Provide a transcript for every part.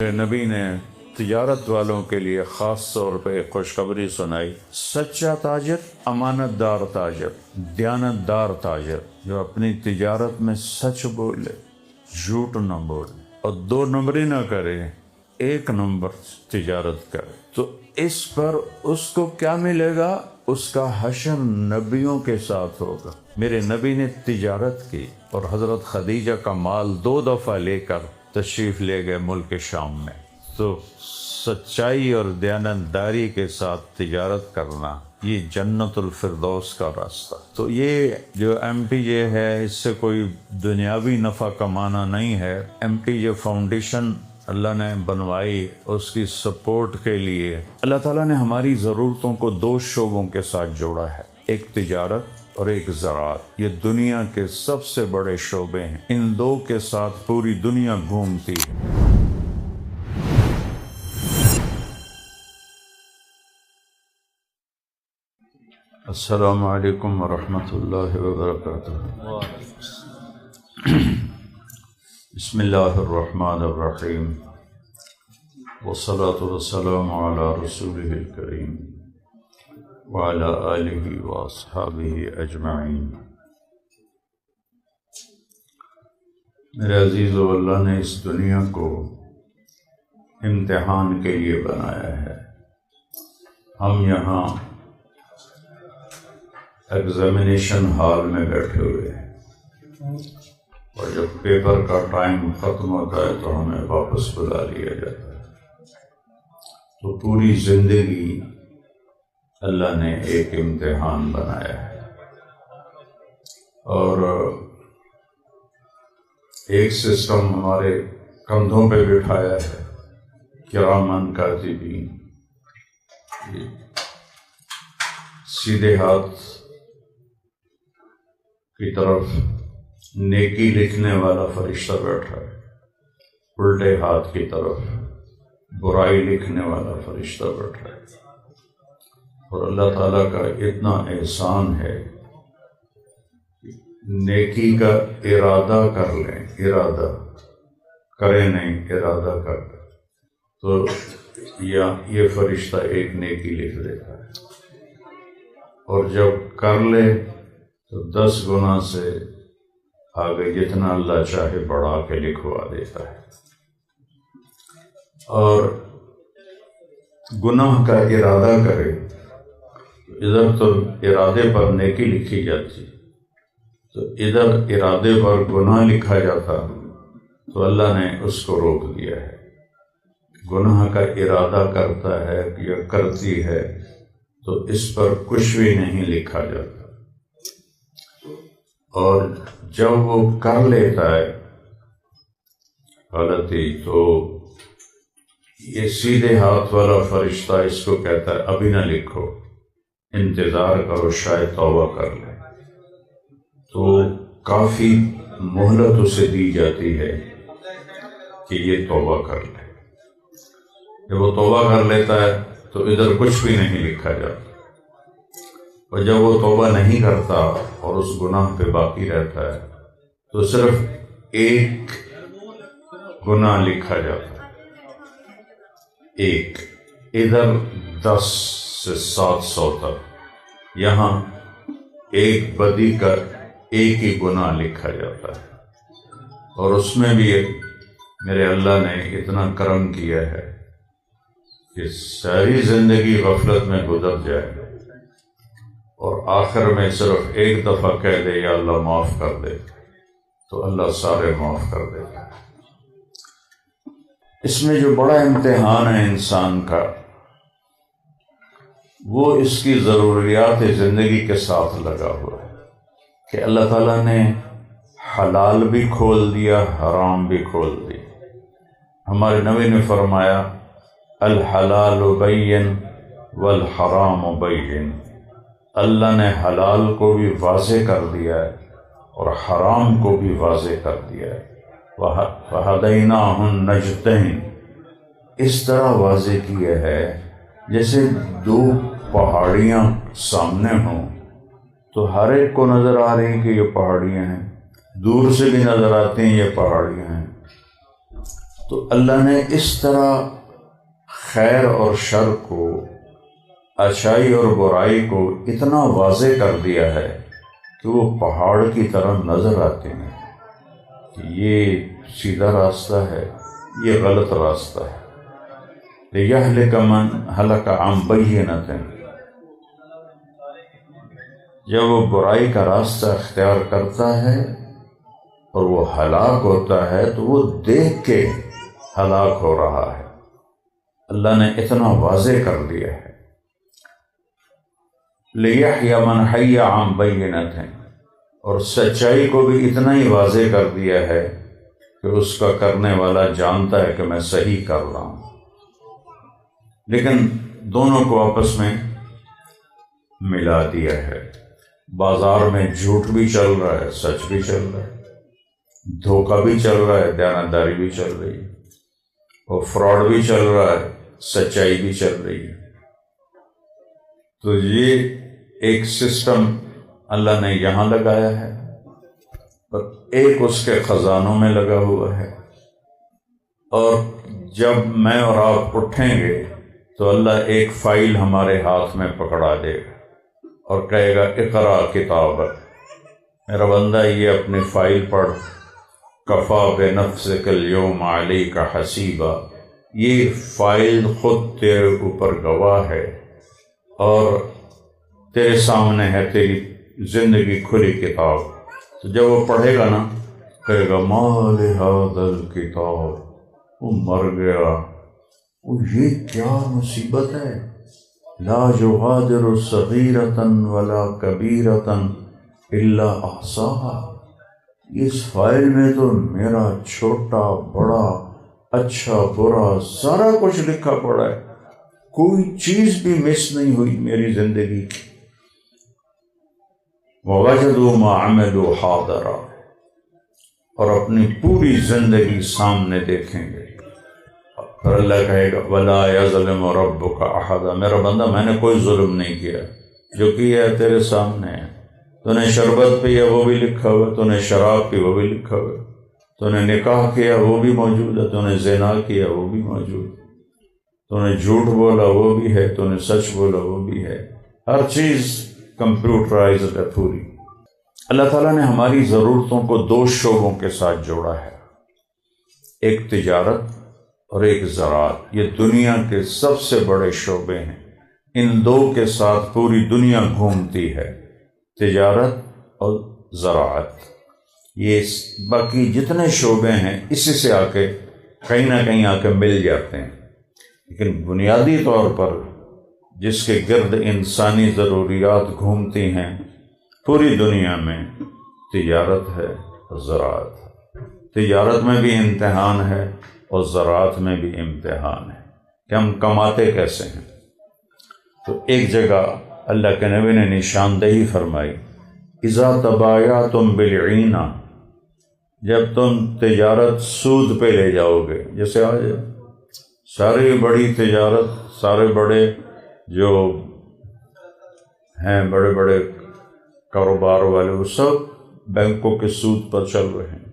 نبی نے تجارت والوں کے لیے خاص طور پہ خوشخبری سنائی۔ سچا تاجر، امانت دار تاجر، دیانت دار تاجر، جو اپنی تجارت میں سچ بولے، جھوٹ نہ بولے اور 2 نمبری نہ کرے، 1 نمبر تجارت کرے، تو اس پر اس کو کیا ملے گا؟ اس کا حشر نبیوں کے ساتھ ہوگا۔ میرے نبی نے تجارت کی اور حضرت خدیجہ کا مال 2 دفعہ لے کر تشریف لے گئے ملک شام میں۔ تو سچائی اور دیانتداری کے ساتھ تجارت کرنا، یہ جنت الفردوس کا راستہ۔ تو یہ جو MTJ ہے، اس سے کوئی دنیاوی نفع کمانا نہیں ہے۔ MTJ فاؤنڈیشن اللہ نے بنوائی، اس کی سپورٹ کے لیے اللہ تعالیٰ نے ہماری ضرورتوں کو 2 شعبوں کے ساتھ جوڑا ہے، ایک تجارت اور ایک زراعت۔ یہ دنیا کے سب سے بڑے شعبے ہیں، ان 2 کے ساتھ پوری دنیا گھومتی ہے۔ السلام علیکم ورحمۃ اللہ وبرکاتہ۔ بسم اللہ الرحمن الرحیم، والصلاة والسلام علی رسولہ الکریم وعلی آلہ واصحابہ اجمعین۔ میرے عزیزو، اللہ نے اس دنیا کو امتحان کے لیے بنایا ہے۔ ہم یہاں ایگزامینیشن ہال میں بیٹھے ہوئے ہیں، اور جب پیپر کا ٹائم ختم ہوتا ہے تو ہمیں واپس بلا لیا جاتا ہے۔ تو پوری زندگی اللہ نے ایک امتحان بنایا ہے، اور ایک سسٹم ہمارے کندھوں پہ بٹھایا ہے، کرامن کاتبین، سیدھے ہاتھ کی طرف نیکی لکھنے والا فرشتہ بیٹھا ہے، الٹے ہاتھ کی طرف برائی لکھنے والا فرشتہ بیٹھا ہے۔ اور اللہ تعالیٰ کا اتنا احسان ہے، نیکی کا ارادہ کر لیں، ارادہ کرے نہیں، ارادہ کر لیں تو یہ فرشتہ ایک نیکی لکھ دیتا ہے، اور جب کر لے تو 10 گنا سے آگے جتنا اللہ چاہے بڑھا کے لکھوا دیتا ہے۔ اور گناہ کا ارادہ کرے، ادھر تو ارادے پر نیکی لکھی جاتی، تو ادھر ارادے پر گناہ لکھا جاتا، تو اللہ نے اس کو روک دیا ہے۔ گناہ کا ارادہ کرتا ہے یا کرتی ہے تو اس پر کچھ بھی نہیں لکھا جاتا، اور جب وہ کر لیتا ہے غلطی، تو یہ سیدھے ہاتھ والا فرشتہ اس کو کہتا ہے ابھی نہ لکھو، انتظار کرو، شاید توبہ کر لے۔ تو کافی مہلت اسے دی جاتی ہے کہ یہ توبہ کر لے۔ جب وہ توبہ کر لیتا ہے تو ادھر کچھ بھی نہیں لکھا جاتا، اور جب وہ توبہ نہیں کرتا اور اس گناہ پہ باقی رہتا ہے تو صرف 1 گناہ لکھا جاتا ہے، 1۔ ادھر 10 سے 700 تک، یہاں 1 بدی کا 1 ہی گناہ لکھا جاتا ہے۔ اور اس میں بھی میرے اللہ نے اتنا کرم کیا ہے کہ ساری زندگی غفلت میں گزر جائے اور آخر میں صرف 1 دفعہ کہہ دے یا اللہ معاف کر دے، تو اللہ سارے معاف کر دیتا ہے۔ اس میں جو بڑا امتحان ہے انسان کا، وہ اس کی ضروریات زندگی کے ساتھ لگا ہوا ہے، کہ اللہ تعالیٰ نے حلال بھی کھول دیا، حرام بھی کھول دیا۔ ہمارے نبی نے فرمایا الحلال بین والحرام بین، اللہ نے حلال کو بھی واضح کر دیا ہے اور حرام کو بھی واضح کر دیا ہے۔ وَهَدَيْنَاهُ النَّجْدَيْنِ، اس طرح واضح کیا ہے جیسے 2 پہاڑیاں سامنے ہوں، تو ہر ایک کو نظر آ رہی ہیں کہ یہ پہاڑیاں ہیں، دور سے بھی نظر آتے ہیں یہ پہاڑیاں ہیں، تو اللہ نے اس طرح خیر اور شر کو، اچھائی اور برائی کو اتنا واضح کر دیا ہے کہ وہ پہاڑ کی طرح نظر آتے ہیں کہ یہ سیدھا راستہ ہے، یہ غلط راستہ ہے۔ لِيَهْلِكَ مَنْ هَلَكَ عَنْ بَيِّنَةٍ، جب وہ برائی کا راستہ اختیار کرتا ہے اور وہ ہلاک ہوتا ہے تو وہ دیکھ کے ہلاک ہو رہا ہے۔ اللہ نے اتنا واضح کر دیا ہے۔ لِيَحْيَ مَنْ حَيَّ عَنْ بَيِّنَةٍ، اور سچائی کو بھی اتنا ہی واضح کر دیا ہے کہ اس کا کرنے والا جانتا ہے کہ میں صحیح کر رہا ہوں، لیکن دونوں کو آپس میں ملا دیا ہے۔ بازار میں جھوٹ بھی چل رہا ہے، سچ بھی چل رہا ہے، دھوکہ بھی چل رہا ہے، دیانتداری بھی چل رہی ہے، اور فراڈ بھی چل رہا ہے، سچائی بھی چل رہی ہے۔ تو یہ ایک سسٹم اللہ نے یہاں لگایا ہے، اور ایک اس کے خزانوں میں لگا ہوا ہے، اور جب میں اور آپ اٹھیں گے تو اللہ ایک فائل ہمارے ہاتھ میں پکڑا دے گا اور کہے گا اقرا کتابک، میرا بندہ یہ اپنی فائل پڑھ، کفا بنفسک اليوم علیک حسیبا، یہ فائل خود تیرے اوپر گواہ ہے اور تیرے سامنے ہے تیری زندگی کھلی کتاب۔ تو جب وہ پڑھے گا نا کہے گا ما لہذا الکتاب، وہ مر گیا، وہ یہ کیا مصیبت ہے، لا یغادر صغیرۃ ولا کبیرۃ الا احصاها، اس فائل میں تو میرا چھوٹا بڑا اچھا برا سارا کچھ لکھا پڑا ہے، کوئی چیز بھی مس نہیں ہوئی میری زندگی کی۔ وَوَجَدُوا مَا عَمِلُوا حَاضِرًا، اور اپنی پوری زندگی سامنے دیکھیں گے۔ اور اللہ کہے گا وَلَا يَظْلِمُ رَبُّكَ أَحَدًا، میرا بندہ میں نے کوئی ظلم نہیں کیا، جو کیا ہے تیرے سامنے ہے۔ تو نے شربت پیا وہ بھی لکھا ہوا، تو نے شراب پی وہ بھی لکھا ہوا، تو نے نکاح کیا وہ بھی موجود ہے، تو نے زنا کیا وہ بھی موجود ہے، تو نے جھوٹ بولا وہ بھی ہے، تو نے سچ بولا وہ بھی ہے، ہر چیز کمپیوٹرائزڈ ہے پوری۔ اللہ تعالیٰ نے ہماری ضرورتوں کو دو شعبوں کے ساتھ جوڑا ہے، ایک تجارت اور ایک زراعت۔ یہ دنیا کے سب سے بڑے شعبے ہیں، ان دو کے ساتھ پوری دنیا گھومتی ہے، تجارت اور زراعت۔ یہ باقی جتنے شعبے ہیں اسی سے آ کے کہیں نہ کہیں آ کے مل جاتے ہیں، لیکن بنیادی طور پر جس کے گرد انسانی ضروریات گھومتی ہیں پوری دنیا میں، تجارت ہے اور زراعت ہے۔ تجارت میں بھی امتحان ہے اور زراعت میں بھی امتحان ہے کہ ہم کماتے کیسے ہیں۔ تو ایک جگہ اللہ کے نبی نے نشاندہی فرمائی، اذا تبایعتم بالعینہ، جب تم تجارت سود پہ لے جاؤ گے، جیسے آج ساری بڑی تجارت، سارے بڑے جو ہیں بڑے بڑے کاروبار والے، وہ سب بینکوں کے سود پر چل رہے ہیں۔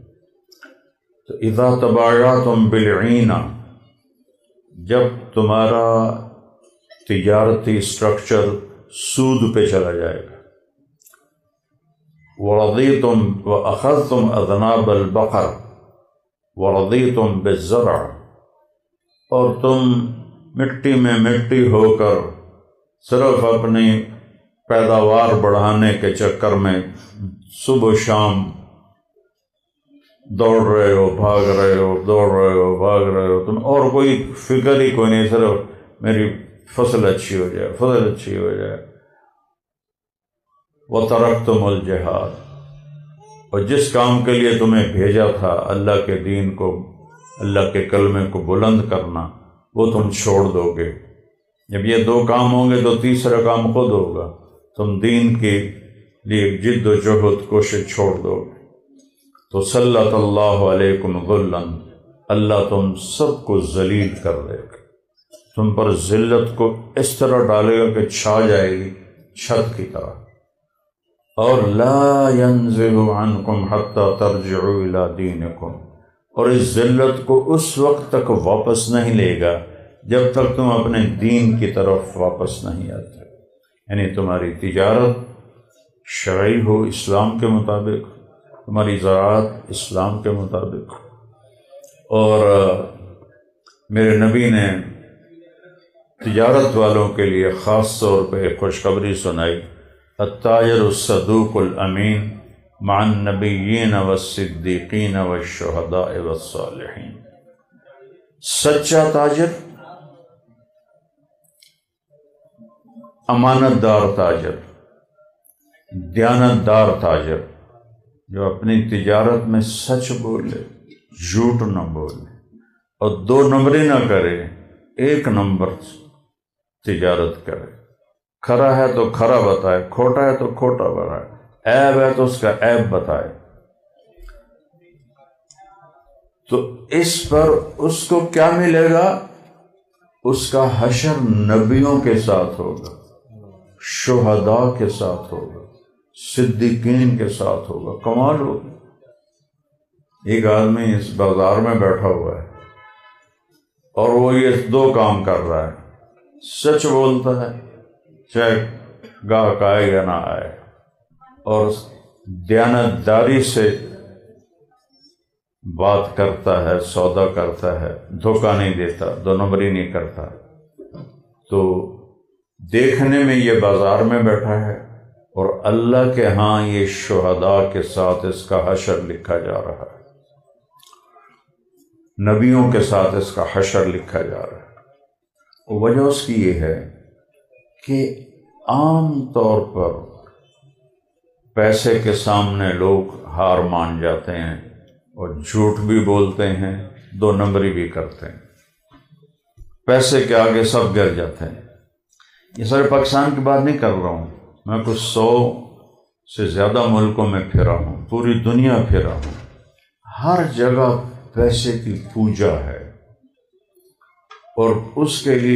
تو اذا تبایعتم بالعینہ، جب تمہارا تجارتی اسٹرکچر سود پہ چلا جائے گا، وَرَضِيتُمْ وَأَخَذْتُمْ أَذْنَابَ الْبَقَرِ وَرَضِيتُمْ بِالزَّرْعِ، اور تم مٹی میں مٹی ہو کر صرف اپنی پیداوار بڑھانے کے چکر میں صبح شام دوڑ رہے ہو، بھاگ رہے ہو، دوڑ رہے ہو، بھاگ رہے ہو، تم اور کوئی فکر ہی کوئی نہیں، صرف میری فصل اچھی ہو جائے، فصل اچھی ہو جائے۔ وَتَرَكْتُمُ الْجِهَادَ، اور جس کام کے لیے تمہیں بھیجا تھا، اللہ کے دین کو، اللہ کے کلمے کو بلند کرنا، وہ تم چھوڑ دو گے۔ جب یہ دو کام ہوں گے تو تیسرا کام خود ہوگا، تم دین کے لیے جد و جہد کوشش چھوڑ دو گے۔ تو سلط اللہ علیکم غلًا، اللہ تم سب کو ذلیل کر دے گا، تم پر ذلت کو اس طرح ڈالے گا کہ چھا جائے گی چھت کی طرح۔ اور لا ينزع عنکم حتی ترجعوا الی دینکم، اور اس ذلت کو اس وقت تک واپس نہیں لے گا جب تک تم اپنے دین کی طرف واپس نہیں آتے، یعنی تمہاری تجارت شرعی ہو، اسلام کے مطابق، تمہاری زراعت اسلام کے مطابق۔ اور میرے نبی نے تجارت والوں کے لیے خاص طور پہ ایک خوشخبری سنائی، التاجر الصدوق الامین مع النبیین والصدیقین والشہداء والصالحین۔ سچا تاجر، امانت دار تاجر، دیانت دار تاجر، جو اپنی تجارت میں سچ بولے، جھوٹ نہ بولے اور دو نمبری نہ کرے، ایک نمبر تجارت کرے، کھرا ہے تو کھرا بتائے، کھوٹا ہے تو کھوٹا بتائے، عیب ہے تو اس کا عیب بتائے۔ تو اس پر اس کو کیا ملے گا؟ اس کا حشر نبیوں کے ساتھ ہوگا، شہداء کے ساتھ ہوگا، صدیقین کے ساتھ ہوگا۔ کمال ہوگا۔ ایک آدمی اس بازار میں بیٹھا ہوا ہے اور وہ یہ دو کام کر رہا ہے، سچ بولتا ہے چاہے گاہک آئے یا نہ آئے، اور دیانت داری سے بات کرتا ہے، سودا کرتا ہے، دھوکہ نہیں دیتا، دو نمبری نہیں کرتا۔ تو دیکھنے میں یہ بازار میں بیٹھا ہے اور اللہ کے ہاں یہ شہداء کے ساتھ اس کا حشر لکھا جا رہا ہے، نبیوں کے ساتھ اس کا حشر لکھا جا رہا ہے۔ وجہ اس کی یہ ہے کہ عام طور پر پیسے کے سامنے لوگ ہار مان جاتے ہیں اور جھوٹ بھی بولتے ہیں، دو نمبری بھی کرتے ہیں، پیسے کے آگے سب گر جاتے ہیں۔ یہ سارے پاکستان کی بات نہیں کر رہا ہوں، میں کچھ 100 سے زیادہ ملکوں میں پھرا ہوں، پوری دنیا پھرا ہوں، ہر جگہ پیسے کی پوجا ہے اور اس کے لیے